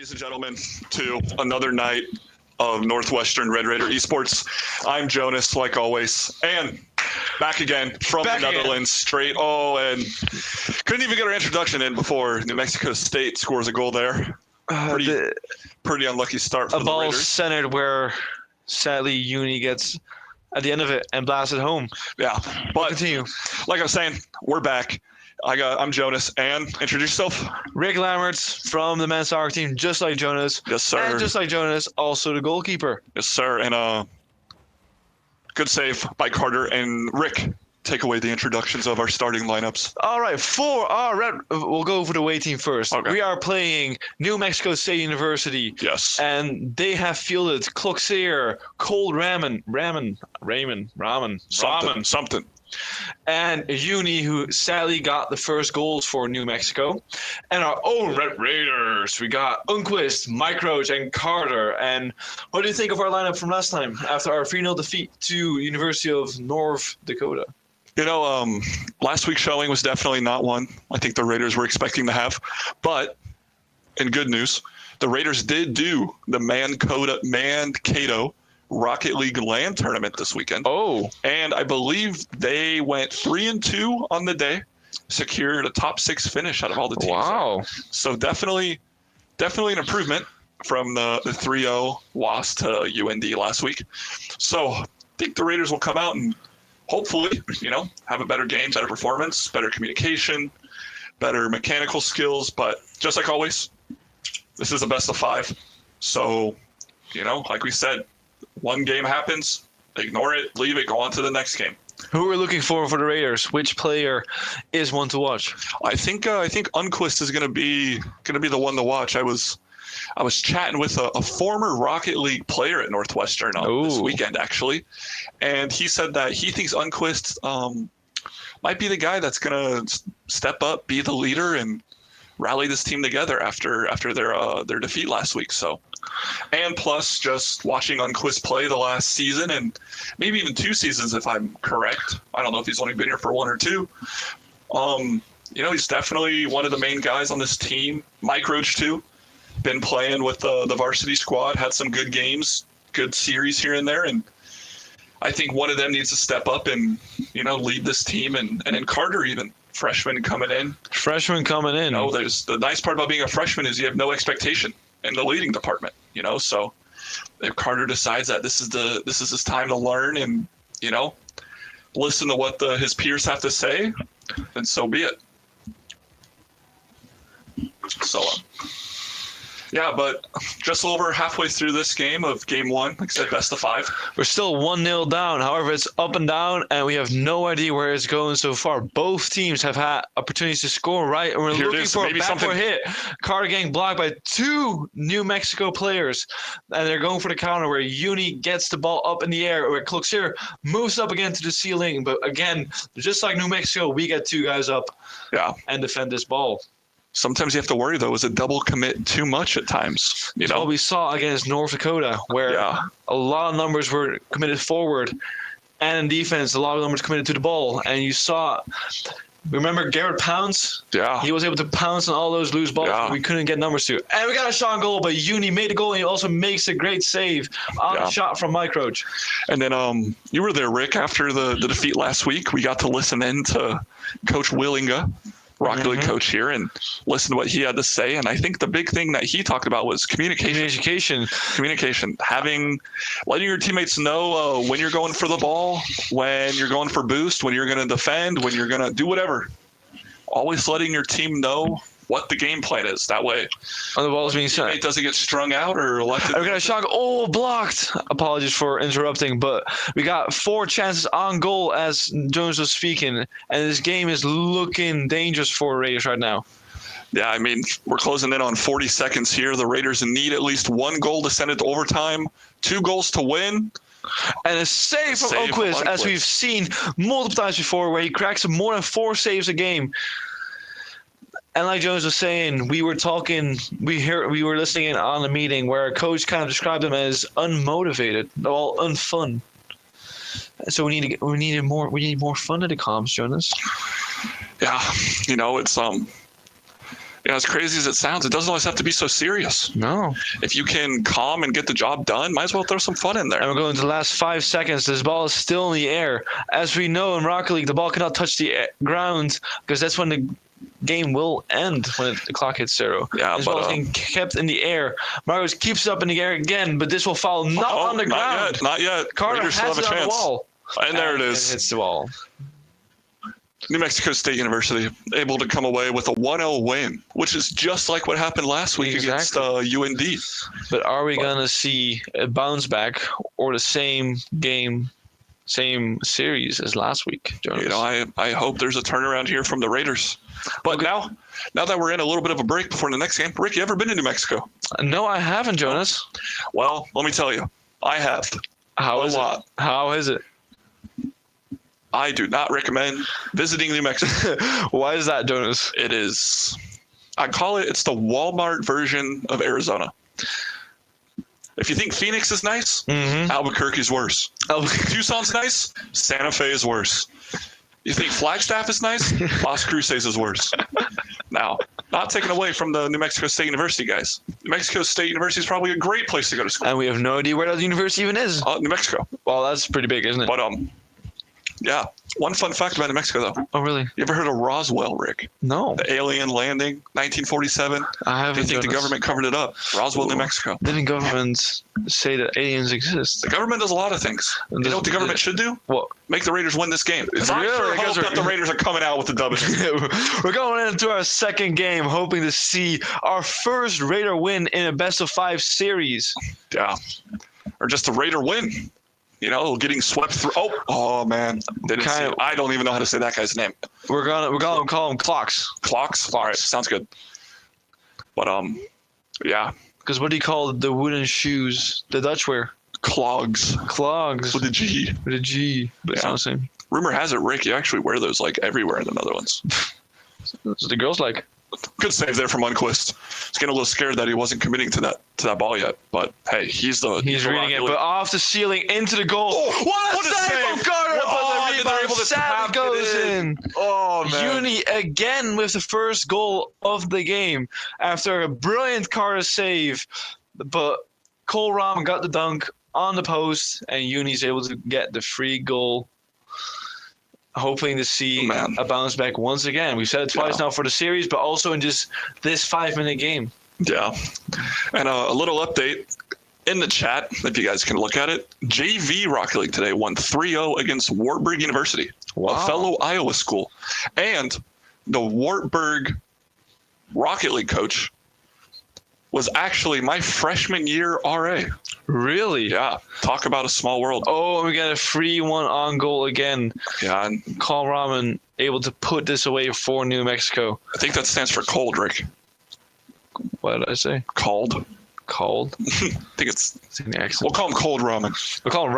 ladies and gentlemen, to another night of Northwestern Red Raider Esports. I'm Jonas, like always, and back again from the Netherlands, straight. Oh, and couldn't even get our introduction in before New Mexico State scores a goal there. Pretty unlucky start for the ball Raiders. Centered where, sadly, Uni gets at the end of it and blasts it home. Yeah, but Continue. Like I was saying, we're back. I'm Jonas, and introduce yourself. Rick Lammerts from the men's soccer team, just like Jonas. Yes, sir. And just like Jonas, also the goalkeeper. Yes, sir. And good save by Carter. And Rick, take away the introductions of our starting lineups. All right, we'll go for the away team first. Okay. We are playing New Mexico State University. Yes. And they have fielded Cloxier, Cold Ramen, Something. and Uni, who sadly got the first goals for New Mexico. And our own Red Raiders, we got Unquist, Mike Roach, and Carter. And what do you think of our lineup from last time after our 3-0 defeat to University of North Dakota? You know, last week's showing was definitely not one I think the Raiders were expecting to have. But in good news, the Raiders did do the Mankato Rocket League LAN tournament this weekend. Oh. And I believe they went 3-2 on the day, secured a top 6 finish out of all the teams. Wow. So definitely an improvement from the 3-0 loss to UND last week. So I think the Raiders will come out and hopefully, have a better game, better performance, better communication, better mechanical skills. But just like always, this is a best of 5. So, like we said, one game happens, ignore it, leave it, go on to the next game. Who are we looking for the Raiders? Which player is one to watch? I think Unquist is going to be the one to watch. I was chatting with a former Rocket League player at Northwestern this weekend, actually, and he said that he thinks Unquist might be the guy that's going to step up, be the leader, and rally this team together after their defeat last week. So, and plus just watching Unquist play the last season and maybe even 2 seasons, if I'm correct. I don't know if he's only been here for 1 or 2. He's definitely one of the main guys on this team. Mike Roach too. Been playing with the varsity squad, had some good games, good series here and there, and I think one of them needs to step up and lead this team, and then Carter, even freshman coming in. There's the nice part about being a freshman is you have no expectation in the leading department. So if Carter decides that this is his time to learn and listen to what his peers have to say, then so be it. So. Yeah, but just over halfway through this game of game 1, like I said, best of 5. We're still 1-0 down. However, it's up and down, and we have no idea where it's going so far. Both teams have had opportunities to score, right? And we're looking for a backdoor hit. Carter getting blocked by 2 New Mexico players, and they're going for the counter where Uni gets the ball up in the air, where Cloxier moves up again to the ceiling. But again, just like New Mexico, we get 2 guys up and defend this ball. Sometimes you have to worry, though, is a double commit too much at times? That's what we saw against North Dakota, where a lot of numbers were committed forward, and in defense, a lot of numbers committed to the ball. And you saw, remember Garrett Pounce? Yeah. He was able to pounce on all those loose balls, but we couldn't get numbers to. And we got a shot on goal, but Uni made a goal, and he also makes a great save on the shot from Mike Roach. And then you were there, Rick, after the defeat last week. We got to listen in to Coach Willinga, Rocket League coach here, and listen to what he had to say. And I think the big thing that he talked about was communication. Letting your teammates know when you're going for the ball, when you're going for boost, when you're going to defend, when you're going to do whatever. Always letting your team know what the game plan is. That way, the ball's being sent. It doesn't get strung out or elected. We got a shot. Oh, blocked. Apologies for interrupting, but we got 4 chances on goal as Jones was speaking, and this game is looking dangerous for Raiders right now. Yeah, I mean, we're closing in on 40 seconds here. The Raiders need at least 1 goal to send it to overtime, 2 goals to win. And a save from Unquist, as we've seen multiple times before, where he cracks more than 4 saves a game. And like Jones was saying, we were listening in on a meeting where a coach kind of described him as unmotivated, all unfun. So we need more fun at the comms, Jonas. Yeah, it's As crazy as it sounds, it doesn't always have to be so serious. No. If you can calm and get the job done, might as well throw some fun in there. And we're going to the last 5 seconds. This ball is still in the air. As we know in Rocket League, the ball cannot touch the ground because that's when the game will end when the clock hits 0. Yeah, this ball is being kept in the air. Marcos keeps it up in the air again, but this will fall not on the ground. Not yet. Carter Raiders has still have it a on chance. the wall. And there it is. It hits the wall. New Mexico State University able to come away with a 1-0 win, which is just like what happened last week against UND. But are we going to see a bounce back or the same game, same series as last week, Jonas? I hope there's a turnaround here from the Raiders. But now that we're in a little bit of a break before the next game, Rick, you ever been to New Mexico? No, I haven't, Jonas. Well, let me tell you, I have. How is it? I do not recommend visiting New Mexico. Why is that, Jonas? It's the Walmart version of Arizona. If you think Phoenix is nice, Albuquerque's worse. Tucson's nice, Santa Fe is worse. You think Flagstaff is nice, Las Cruces is worse. Now, not taken away from the New Mexico State University guys. New Mexico State University is probably a great place to go to school. And we have no idea where that university even is. New Mexico. Well, that's pretty big, isn't it? But yeah. One fun fact about New Mexico, though. Oh, really? You ever heard of Roswell, Rick? No. The alien landing, 1947. I haven't. They think the government covered it up. Roswell, New Mexico. Didn't government say that aliens exist? The government does a lot of things. You know what the government should do? What? Make the Raiders win this game. Really? I sure hope that the Raiders are coming out with the W. We're going into our second game, hoping to see our first Raider win in a best-of-5 series. Yeah. Or just a Raider win. Getting swept through. Oh man! I don't even know how to say that guy's name. We're gonna call him Clocks. Clocks. All right, sounds good. But yeah. Because what do you call the wooden shoes the Dutch wear? Clogs. With a G. With a G. But it's not the same. Rumor has it, Rick, you actually wear those like everywhere in the Netherlands. That's what the girls like. Good save there from Unquist. He's getting a little scared that he wasn't committing to that ball yet. But hey, he's reading it, but off the ceiling into the goal. Oh, what a save from Carter! They're able to tap goes in. Oh man! Uni again with the first goal of the game after a brilliant Carter save, but Cole Rahm got the dunk on the post, and Uni's able to get the free goal. Hoping to see a bounce back once again. We've said it twice now for the series, but also in just this 5-minute game. Yeah. And a little update in the chat, if you guys can look at it. JV Rocket League today won 3-0 against Wartburg University, a fellow Iowa school. And the Wartburg Rocket League coach was actually my freshman year RA. Really? Yeah. Talk about a small world. Oh, we got a free one on goal again. Yeah. And Cole Raman able to put this away for New Mexico. I think that stands for cold, Rick. What did I say? Called. Cold? I think it's in the accent. We'll call him Cold Ramen. We'll call him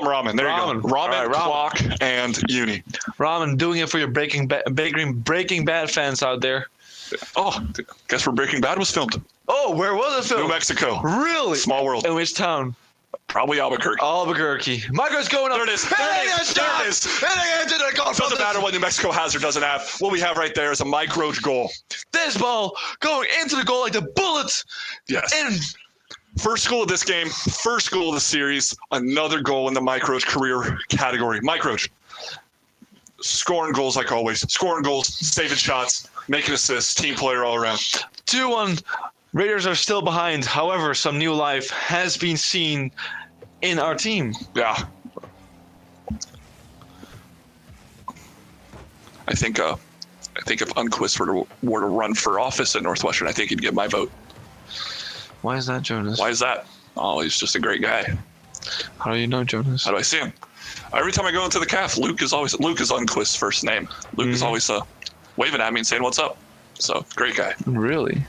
Ramen. There you go. Ramen, Clock, and Uni. Ramen doing it for your Breaking Bad fans out there. Oh, guess where Breaking Bad was filmed. Oh, where was it filmed? New Mexico. Really? Small world. In which town? Probably Albuquerque. Michael's going up. There it is. Doesn't matter what New Mexico has or doesn't have. What we have right there is a Mike Roach goal. This ball going into the goal like the bullet. Yes. And first goal of this game, first goal of the series, another goal in the Mike Roach career category. Mike Roach, scoring goals like always. Scoring goals, saving shots, making assists, team player all around. 2-1. Raiders are still behind. However, some new life has been seen in our team. Yeah. I think if Unquist were to run for office at Northwestern, I think he'd get my vote. Why is that, Jonas? Why is that? Oh, he's just a great guy. How do you know, Jonas? How do I see him? Every time I go into the calf, Luke is Unquist's first name. Luke is always waving at me and saying, "What's up?" So, great guy. Really?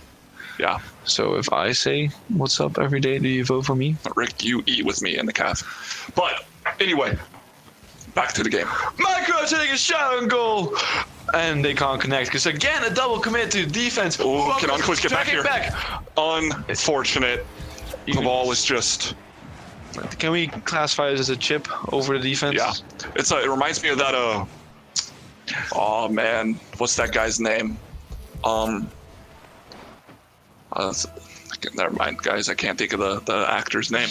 Yeah. So if I say what's up every day, do you vote for me? Rick, you eat with me in the calf. But anyway, back to the game. Micro taking a shot on goal. And they can't connect because, again, a double commit to defense. Oh, can Unquist get back here? Unfortunate. The ball was just... Can we classify this as a chip over the defense? Yeah. It reminds me of that... oh, man. What's that guy's name? Never mind, guys. I can't think of the actor's name.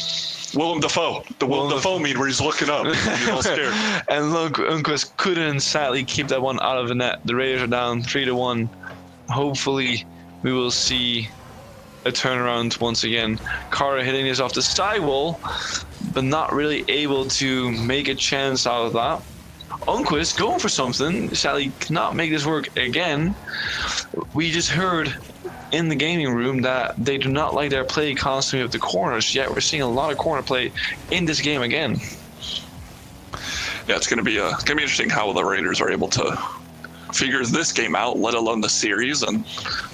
Willem Dafoe. The Willem Dafoe meme where he's looking up. He's all scared. And Lundqvist couldn't sadly keep that one out of the net. The Raiders are down 3-1. Hopefully, we will see a turnaround once again. Carter hitting this off the sidewall, but not really able to make a chance out of that. Lundqvist going for something. Sadly, cannot make this work again. We just heard in the gaming room that they do not like their play constantly of the corners, yet we're seeing a lot of corner play in this game again. Yeah, it's gonna be interesting how the Raiders are able to figure this game out, let alone the series. And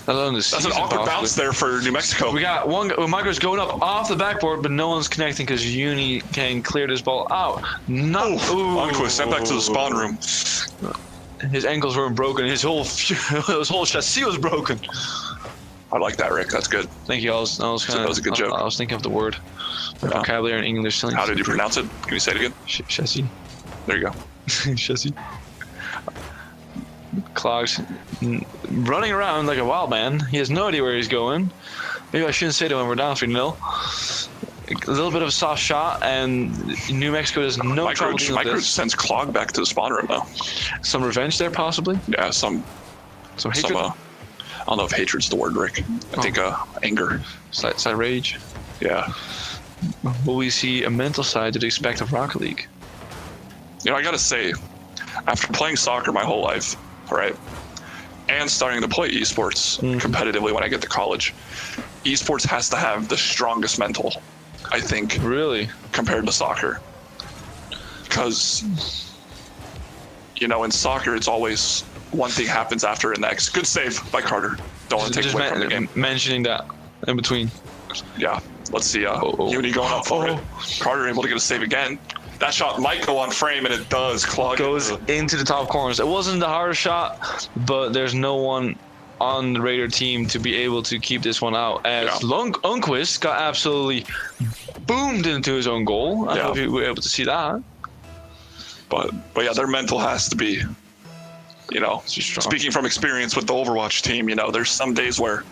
that's an awkward bounce there for New Mexico. We got one. Michael's going up off the backboard, but no one's connecting because Uni can clear this ball out. Lundqvist sent back to the spawn room. His ankles weren't broken. His whole chassis was broken. I like that, Rick. That's good. Thank you. That was a good joke. I was thinking of the word. Vocabulary in English. How did you pronounce it? Can you say it again? Chassis. There you go. Chassis. Clogs running around like a wild man. He has no idea where he's going. Maybe I shouldn't say that when we're down 3-0. A little bit of a soft shot, and New Mexico does no trouble dealing with this. Sends Clog back to the spawn room, though. Some revenge there, possibly? Yeah, some hatred? I don't know if hatred's the word, Rick. I think anger. Side rage? Yeah. Will we see a mental side to expect of Rocket League? You know, I gotta say, after playing soccer my whole life, right, and starting to play esports competitively when I get to college, esports has to have the strongest mental, I think. Really? Compared to soccer. Because, you know, in soccer, it's always one thing happens after the next. Good save by Carter. Don't want to take away from the game. Mentioning that in between. Yeah. Let's see. Uni going up for it. Carter able to get a save again. That shot might go on frame, and it does. Clog goes into the top corners. It wasn't the hardest shot, but there's no one on the Raider team to be able to keep this one out. As Lundqvist got absolutely boomed into his own goal. I don't know if you were able to see that. But yeah, their mental has to be, you know, speaking from experience with the Overwatch team, you know, there's some days where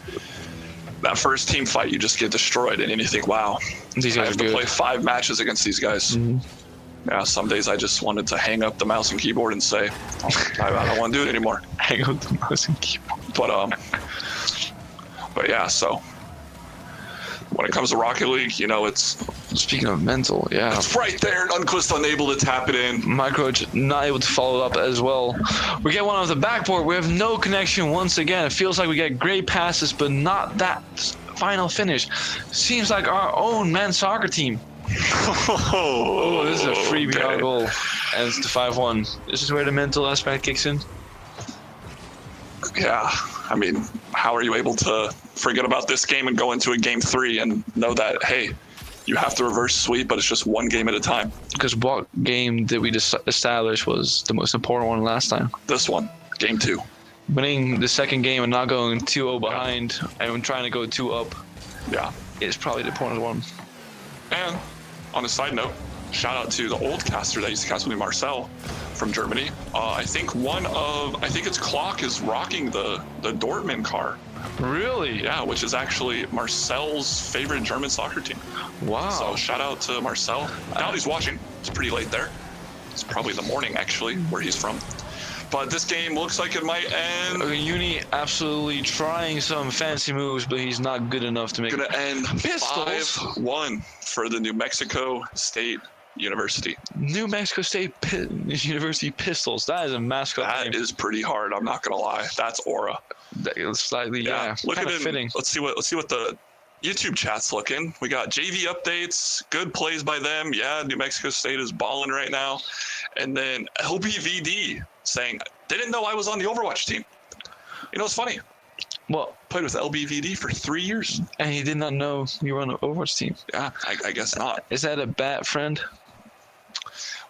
that first team fight, you just get destroyed, and you think, wow, these guys I have to play 5 matches against these guys. Mm-hmm. Yeah, some days I just wanted to hang up the mouse and keyboard and say, I don't want to do it anymore. Hang up the mouse and keyboard. But yeah, so when it comes to Rocket League, you know, it's... Speaking of mental, yeah. It's right there. Lundqvist unable to tap it in. Microach not able to follow up as well. We get one off the backboard. We have no connection once again. It feels like we get great passes, but not that final finish. Seems like our own men's soccer team. Oh, this is a freebie goal. And it's the 5-1. This is where the mental aspect kicks in. Yeah, I mean, how are you able to forget about this game and go into a game 3 and know that, hey, you have to reverse sweep, but it's just one game at a time? Because what game did we establish was the most important one last time? This one, game 2. Winning the second game and not going 2-0 behind and trying to go 2 up. Yeah, is probably the important one. And on a side note, shout out to the old caster that used to cast with me, Marcel, from Germany. I think it's Clock is rocking the Dortmund car. Really? Yeah, which is actually Marcel's favorite German soccer team. Wow. So shout out to Marcel. Now he's watching. It's pretty late there. It's probably the morning, actually, where he's from. But this game looks like it might end. Uni absolutely trying some fancy moves, but he's not good enough to make it. Gonna end 5-1 for the New Mexico State University. New Mexico State University Pistols. That is a mascot name. That is pretty hard. I'm not gonna lie. That's aura. Slightly, yeah. Look at it. Fitting. Let's see what the YouTube chat's looking. We got JV updates, good plays by them. Yeah, New Mexico State is balling right now. And then LBVD saying, didn't know I was on the Overwatch team. You know, it's funny. Well, played with LBVD for 3 years. And he did not know you were on the Overwatch team. Yeah, I guess not. Is that a bad friend?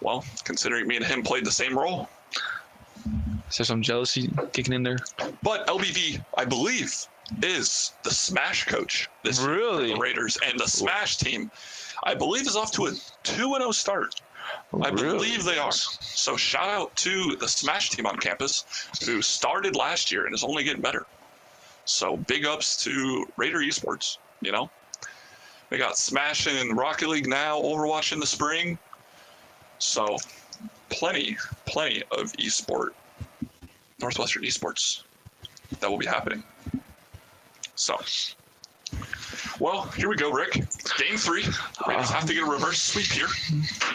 Well, considering me and him played the same role. Is there some jealousy kicking in there? But LBV, I believe, is the Smash coach this year for the Raiders. And the Smash team, I believe, is off to a 2-0 start. I believe they are. So shout out to the Smash team on campus who started last year and is only getting better. So big ups to Raider Esports, you know? They got Smash in Rocket League now, Overwatch in the spring. So plenty of Northwestern esports that will be happening. So, well, here we go, Rick. Game 3. Raiders have to get a reverse sweep here.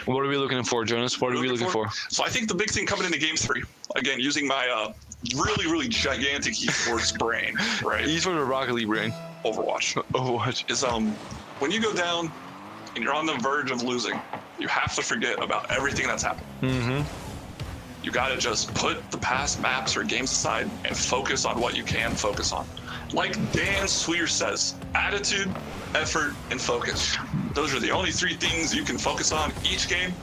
What are we looking for, Jonas? What are we looking for? So I think the big thing coming into Game 3, again, using my really gigantic esports brain, right? Esports or Rocket League brain? Overwatch. Is when you go down and you're on the verge of losing, you have to forget about everything that's happened. Mm-hmm. You got to just put the past maps or games aside and focus on what you can focus on. Like Dan Sweer says, attitude, effort, and focus. Those are the only 3 things you can focus on each game,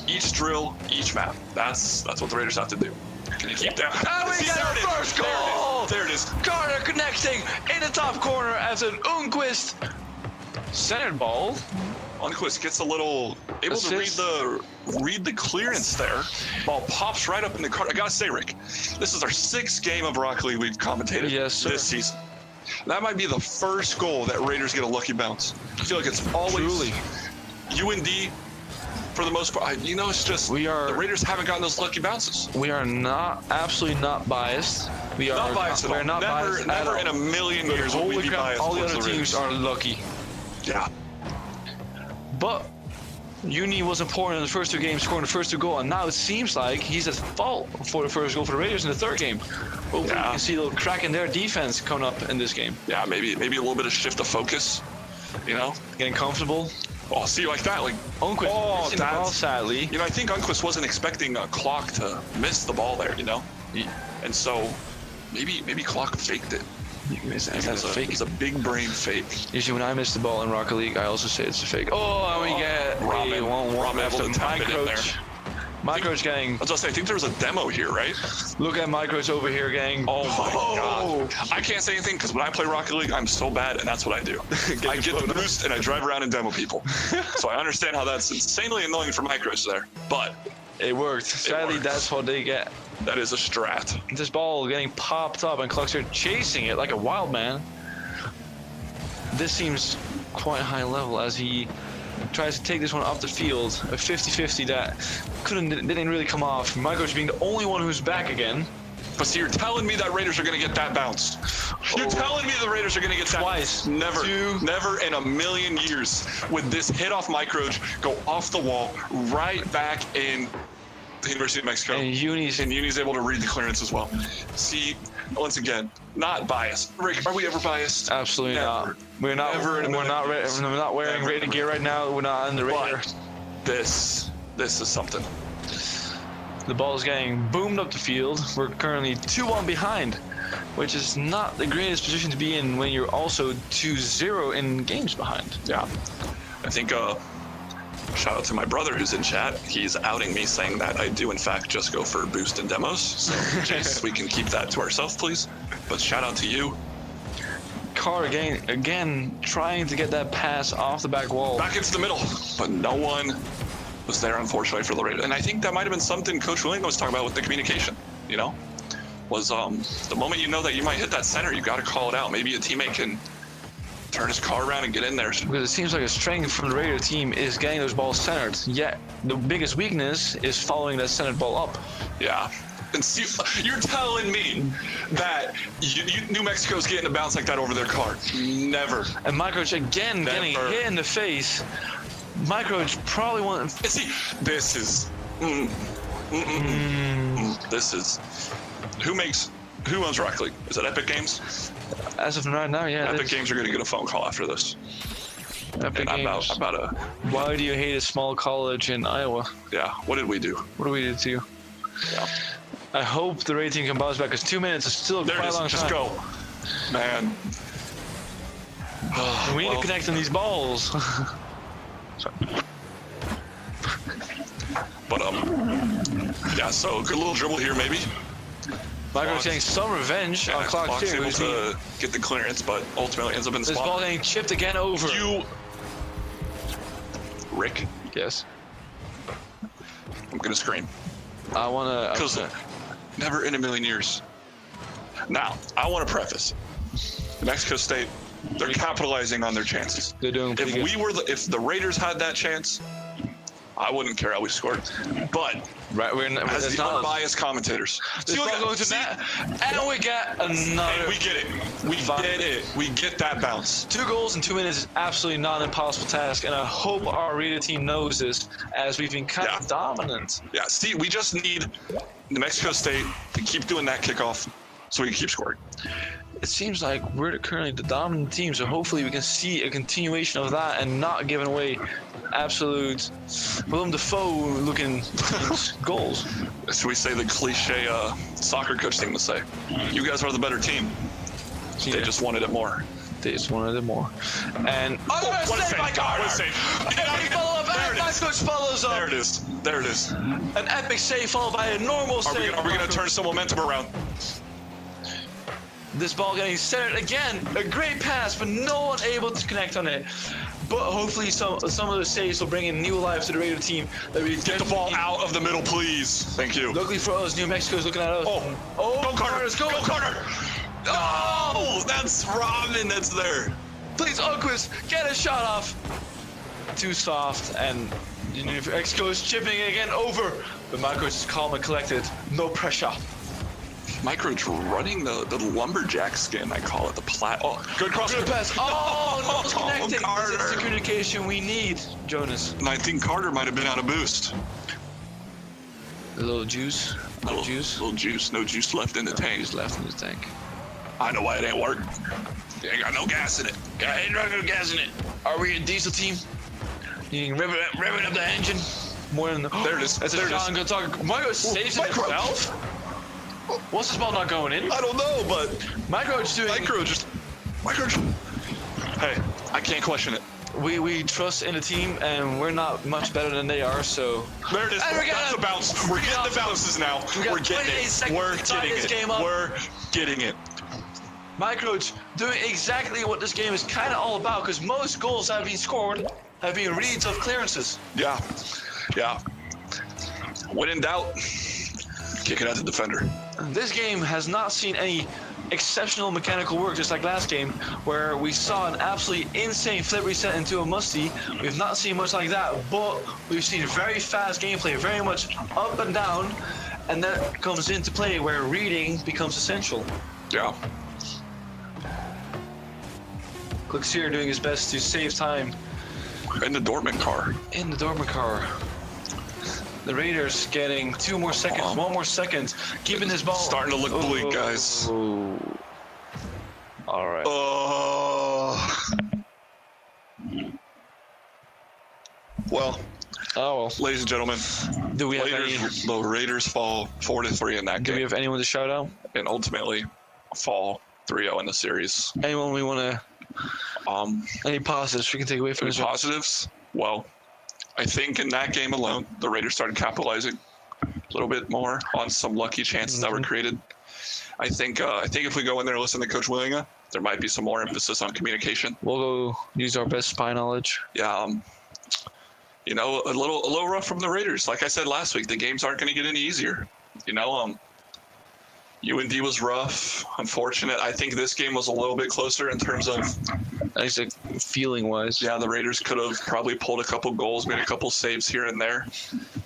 each drill, each map. That's what the Raiders have to do. Can you keep down? We got our first goal! There it is. Carter connecting in the top corner as an Unquist centered ball. Unquist gets a little able assist. to read the clearance there. Ball pops right up in the cart. I gotta say, Rick, this is our 6th game of Rocket League we've commentated this season. That might be the first goal that Raiders get a lucky bounce. I feel like it's always UND for the most part. You know, it's just the Raiders haven't gotten those lucky bounces. We are absolutely not biased. We are not biased at all. We're not biased never in a million years would we be biased. All the other teams are lucky. Yeah. But Uni was important in the first 2 games, scoring the first 2 goals, and now it seems like he's at fault for the first goal for the Raiders in the 3rd game. Hopefully we can see a little crack in their defense coming up in this game. Yeah, maybe a little bit of shift of focus, you know? Getting comfortable. Oh, see, like that, like Unquist missing the ball, sadly. You know, I think Unquist wasn't expecting Clock to miss the ball there, you know? And so maybe Clock faked it. It's a big brain fake. Usually when I miss the ball in Rocket League, I also say it's a fake. Oh, and we get a 1-1 after Microach. Microach gang. I was gonna say, I think there was a demo here, right? Look at Microach over here, gang. Oh my god. I can't say anything because when I play Rocket League, I'm so bad, and that's what I do. I get the boost and I drive around and demo people. So I understand how that's insanely annoying for Microach there, but it worked. Sadly, that's what they get. That is a strat. This ball getting popped up and Cluxer chasing it like a wild man. This seems quite high level as he tries to take this one off the field. A 50-50 that didn't really come off. Microach being the only one who's back again. But see, you're telling me that Raiders are going to get that bounce. You're telling me the Raiders are going to get twice. That. Never in a million years would this hit off Microach, go off the wall, right back in the University of Mexico. And Uni's able to read the clearance as well. See, once again, not biased. Rick, are we ever biased? Absolutely not. We're not wearing Raider gear right now. We're not on the Raider. This is something. The ball is getting boomed up the field. We're currently 2-1 behind, which is not the greatest position to be in when you're also 2-0 in games behind. Yeah. I think shout out to my brother who's in chat. He's outing me saying that I do in fact just go for boost and demos. So Jace, we can keep that to ourselves, please. But shout out to you. Carr again trying to get that pass off the back wall. Back into the middle, but no one was there, unfortunately, for the Raiders. And I think that might have been something Coach Williams was talking about with the communication, you know? Was the moment you know that you might hit that center, you got to call it out. Maybe a teammate can turn his car around and get in there. Because it seems like a strength from the Raider team is getting those balls centered. Yet the biggest weakness is following that centered ball up. Yeah. And see, you're telling me that New Mexico's getting a bounce like that over their car? Never. And Microach again getting hit in the face. Microach probably won't. See, this is. This is. Who owns Rocket League? Is it Epic Games? As of right now, yeah. Epic Games are going to get a phone call after this. Epic Games. Why do you hate a small college in Iowa? Yeah. What did we do? What did we do to you? Yeah. I hope the Raider team can bounce back because 2 minutes is still quite a long time. Just go, man. We need to connect on these balls. But yeah, so good little dribble here maybe. Micro's getting some revenge on Clock's here. Able to get the clearance, but ultimately ends up in the spot. This ball getting chipped again over. Rick? Yes. I'm gonna scream. I wanna. Because never in a million years. Now, I want to preface. New Mexico State, they're capitalizing on their chances. They're doing pretty good. If the Raiders had that chance, I wouldn't care how we scored. But as the unbiased commentators, and we get another. And we get it. We get that bounce. 2 goals in 2 minutes is absolutely not an impossible task, and I hope our Raider team knows this, as we've been kind of dominant. Yeah. See, we just need New Mexico State to keep doing that kickoff, so we can keep scoring. It seems like we're currently the dominant team, so hopefully we can see a continuation of that and not giving away absolute Willem Dafoe looking goals. Should we say the cliche soccer coach thing to say? You guys are the better team. They just wanted it more. And what a save by Carter! What a save! My coach follows up. There it is. An epic save followed by a normal save. Are we going to turn some momentum around? This ball getting centered again. A great pass, but no one able to connect on it. But hopefully some of those saves will bring in new life to the Raider team. Get the ball out of the middle, please. Thank you. Luckily for us, New Mexico's looking at us. Go Carter! Go Carter! Oh, that's Robin that's there. Please, Unquist, get a shot off. Too soft, and New Mexico's chipping it again over. But my coach is calm and collected. No pressure. Micro's running the lumberjack skin, I call it, the plat. Oh, good cross. Good pass. Oh, no one's connecting. This is the communication we need, Jonas. And I think Carter might have been out of boost. A little juice. Little juice. No juice left in the tank. Juice left in the tank. I know why it ain't working. You ain't got no gas in it. Ain't got no gas in it. Are we a diesel team? You can rev it up the engine. More than there it is. That's a John good talk. Micro saves it himself. What's this ball not going in? I don't know, but Micro. Hey, I can't question it. We trust in the team, and we're not much better than they are, so... There it is. That's a bounce. We're getting the bounces now. We're getting it. Microach doing exactly what this game is kind of all about, because most goals that have been scored have been really tough clearances. Yeah. When in doubt, kick it at the defender. This game has not seen any exceptional mechanical work, just like last game, where we saw an absolutely insane flip reset into a musty. We've not seen much like that, but we've seen very fast gameplay, very much up and down, and that comes into play where reading becomes essential. Yeah. Clicks here doing his best to save time. In the Dortmund car. The Raiders getting 2 more seconds, 1 more second, keeping his ball. Starting to look bleak, guys. All right. Well, ladies and gentlemen, do we have the Raiders fall 4-3 in that game. Do we have anyone to shout out? And ultimately fall 3-0 in the series. Anyone we want to? Any positives we can take away from this? Positives? Well, I think in that game alone, the Raiders started capitalizing a little bit more on some lucky chances that were created. I think if we go in there and listen to Coach Willinga, there might be some more emphasis on communication. We'll go use our best spy knowledge. Yeah, a little rough from the Raiders. Like I said last week, the games aren't going to get any easier. UND was rough, unfortunate. I think this game was a little bit closer in terms of, feeling-wise. Yeah, the Raiders could have probably pulled a couple goals, made a couple saves here and there,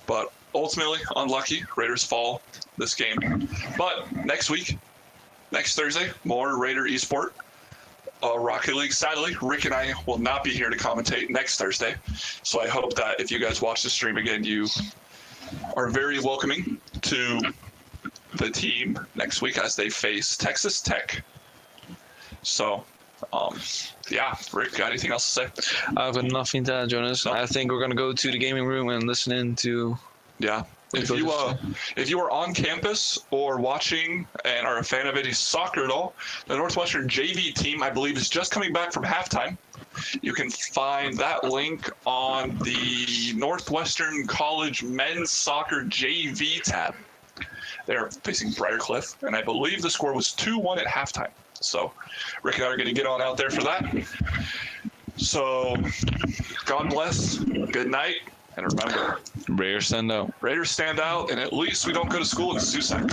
but ultimately unlucky. Raiders fall this game. But next Thursday, more Raider eSport. Rocket League. Sadly, Rick and I will not be here to commentate next Thursday, so I hope that if you guys watch the stream again, you are very welcoming to the team next week as they face Texas Tech. So, Rick, got anything else to say? I've got nothing to add, Jonas. No. I think we're going to go to the gaming room and listen in to... Yeah. If you are on campus or watching and are a fan of any soccer at all, the Northwestern JV team, I believe, is just coming back from halftime. You can find that link on the Northwestern College Men's Soccer JV tab. They're facing Briarcliff, and I believe the score was 2-1 at halftime. So Rick and I are going to get on out there for that. So God bless, good night, and remember, Raiders stand out. And at least we don't go to school in Susac.